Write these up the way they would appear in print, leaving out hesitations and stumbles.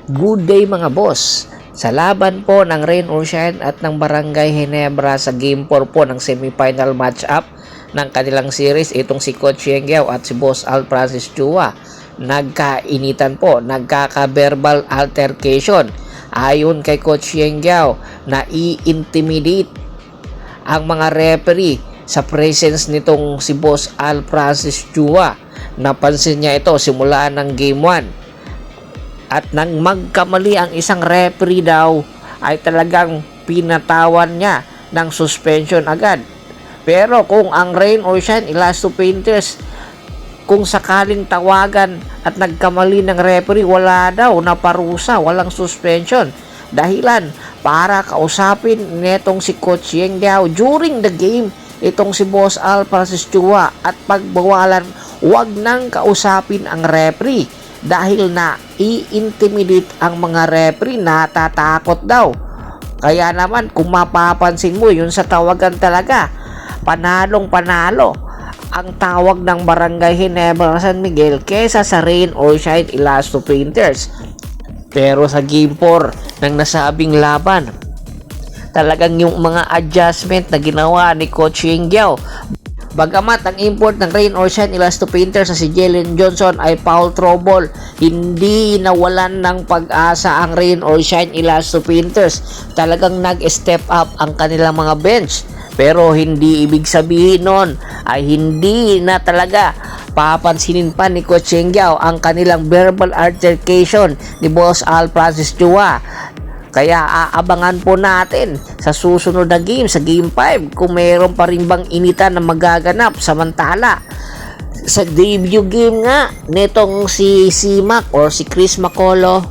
Good day mga boss! Sa laban po ng Rain or Shine at ng Barangay Ginebra sa Game 4 po ng semifinal match-up ng kanilang series, itong si Coach Yengyao at si Boss Al Francis Chua, nagkainitan po, nagkaka-verbal altercation. Ayon kay Coach Yengyao na i-intimidate ang mga referee sa presence nitong si Boss Al Francis Chua. Napansin niya ito simula ng Game 1. At nang magkamali ang isang referee daw, ay talagang pinatawan niya ng suspension agad. Pero kung ang Rain or Shine Elasto Painters, kung sakaling tawagan at nagkamali ng referee, wala daw na parusa, walang suspension. Dahilan para kausapin netong si Coach Yengyao during the game itong si Boss Al Francis Chua at pagbawalan, wag nang kausapin ang referee dahil na i-intimidate ang mga referee, natatakot daw. Kaya naman kung mapapansin mo, yun sa tawagan talaga, panalong panalo ang tawag ng Barangay Ginebra San Miguel kesa sa Rain or Shine Elasto Painters. Pero sa Game 4 ng nasabing laban, talagang yung mga adjustment na ginawa ni Coach Yengyao, bagamat ang import ng Rain or Shine Elasto Painters sa si Jalen Johnson ay foul trouble, hindi nawalan ng pag-asa ang Rain or Shine Elasto Painters. Talagang nag-step up ang kanilang mga bench. Pero hindi ibig sabihin nun ay hindi na talaga papansinin pa ni Coach Yengyao ang kanilang verbal altercation ni Boss Al Francis Chua. Kaya aabangan po natin sa susunod na game, sa Game 5, kung mayroon pa rin bang initan na magaganap. Samantala, sa debut game nga nitong si Simac or si Chris Macolo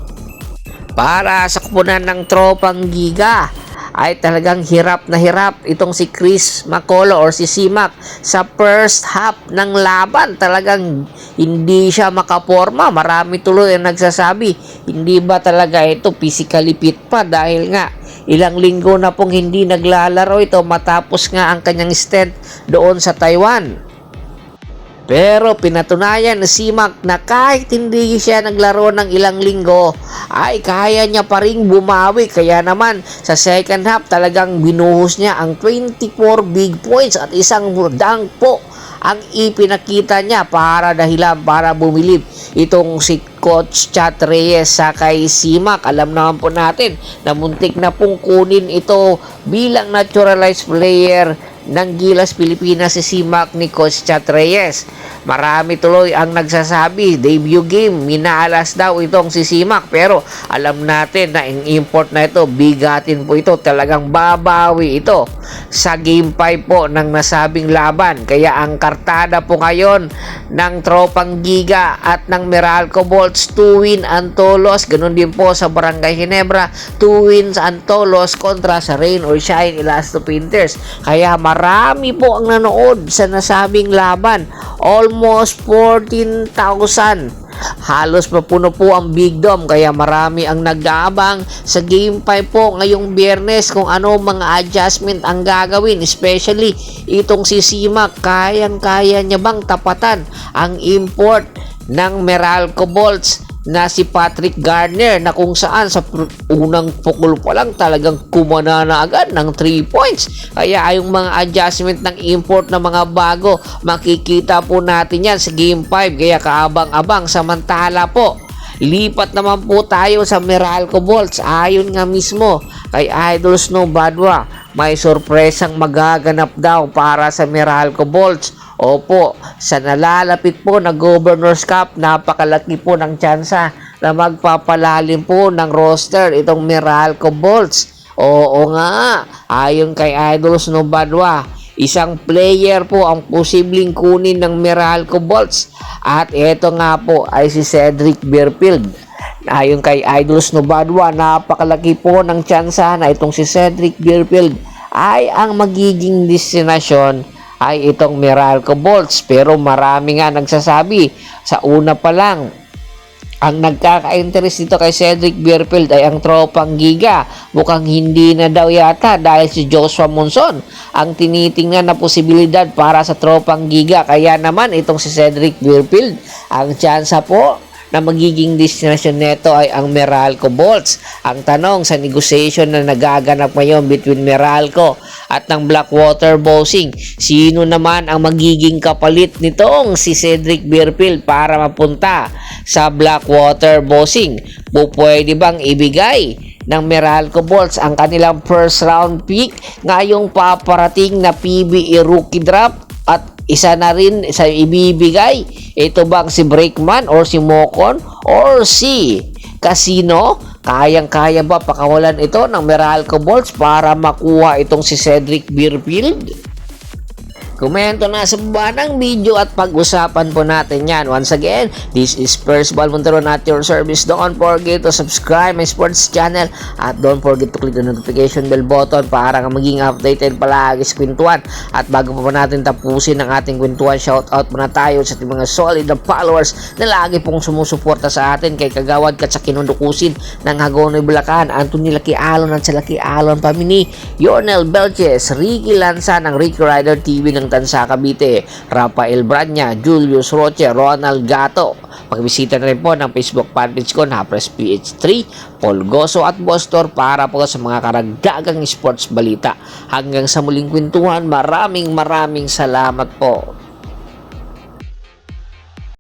para sa kupunan ng Tropang Giga, ay talagang hirap na hirap itong si Chris Macolo or si Simac sa first half ng laban. Talagang hindi siya makaporma. Marami tuloy ang nagsasabi, hindi ba talaga ito physically fit pa, dahil nga ilang linggo na pong hindi naglalaro ito matapos nga ang kanyang stint doon sa Taiwan. Pero pinatunayan ni Simac na kahit hindi siya naglaro ng ilang linggo ay kaya niya pa rin bumawi. Kaya naman sa second half talagang binuhos niya ang 24 big points at isang dunk po ang ipinakita niya para dahilan para bumilib itong si Coach Chat Reyes sa kay Simac. Alam naman po natin na muntik na pong kunin ito bilang naturalized player ng Gilas Pilipinas si Simac ni Coach Chat Reyes. Marami tuloy ang nagsasabi debut game, minaalas daw itong si Simac, pero alam natin na ang import na ito, bigatin po ito, talagang babawi ito sa Game 5 po ng nasabing laban. Kaya ang kartada po ngayon ng Tropang Giga at ng Meralco Bolts, 2 win ang tolos. Ganun din po sa Barangay Ginebra, 2 wins ang tolos kontra sa Rain or Shine Elasto Painters. Kaya marami po ang nanood sa nasabing laban, almost 14,000. Halos mapuno po ang Big Dome, kaya marami ang nag-aabang sa Game 5 po ngayong Biyernes kung ano mga adjustment ang gagawin, especially itong si Simac. Kayang-kaya niya bang tapatan ang import ng Meralco Bolts na si Patrick Gardner, na kung saan sa unang pukul pa lang talagang kumana na agad ng 3 points. Kaya yung mga adjustment ng import na mga bago, makikita po natin yan sa Game 5, kaya kaabang-abang. Samantala po, lipat naman po tayo sa Meralco Bolts. Ayon nga mismo kay Idol Snow Badwa, may sorpresang magaganap daw para sa Meralco Bolts. Opo, sa nalalapit po na Governor's Cup, napakalaki po ng tsansa na magpapalalim po ng roster itong Meralco Bolts. Oo nga, ayon kay Idol Snow Badwa, isang player po ang posibleng kunin ng Meralco Bolts, at ito nga po ay si Cedric Berfield. Ayon kay Idol Snow Badwa, napakalaki po ng tsansa na itong si Cedric Berfield ay ang magiging destinasyon ay itong Meralco Bolts. Pero marami nga nagsasabi, sa una pa lang, ang nagkaka-interest dito kay Cedric Berfield ay ang Tropang Giga. Mukhang hindi na daw yata, dahil si Joshua Monson ang tinitingnan na posibilidad para sa Tropang Giga. Kaya naman itong si Cedric Berfield, ang tsansa po na magiging destination neto ay ang Meralco Bolts. Ang tanong sa negotiation na nagaganap ngayon between Meralco at ng Blackwater Bossing, sino naman ang magiging kapalit nitong si Cedric Berfield para mapunta sa Blackwater Bossing? Pwede bang ibigay ng Meralco Bolts ang kanilang first round pick ngayong paparating na PBA rookie draft at isa na rin sa ibibigay? Ito bang si Breakman or si Mocon or si Casino? Kayang-kaya ba pakawalan ito ng Meralco Bolts para makuha itong si Cedric Berfield? Komento na sa baba ng video at pag-usapan po natin yan. Once again, this is Percival Montero at your service. Don't forget to subscribe my sports channel at don't forget to click the notification bell button para maging updated palagi sa kwentuhan. At bago pa natin tapusin ang ating kwentuhan, shoutout muna tayo sa ating mga solid na followers na lagi pong sumusuporta sa atin kay Kagawad Kat sa Kinundukusin ng Hagonoy, Bulacan, Anthony Laki Alon at sa Laki Alon Family, Yornel Belches, Ricky Lanza ng Ricky Rider TV ng Tansa Cavite, Rafael Branya, Julius Roche, Ronald Gato. Pagbisita na rin po ng Facebook fanpage ko na Press PH3, Paul Goso at Bostor para po sa mga karagdagang sports balita. Hanggang sa muling kwentuhan, maraming salamat po.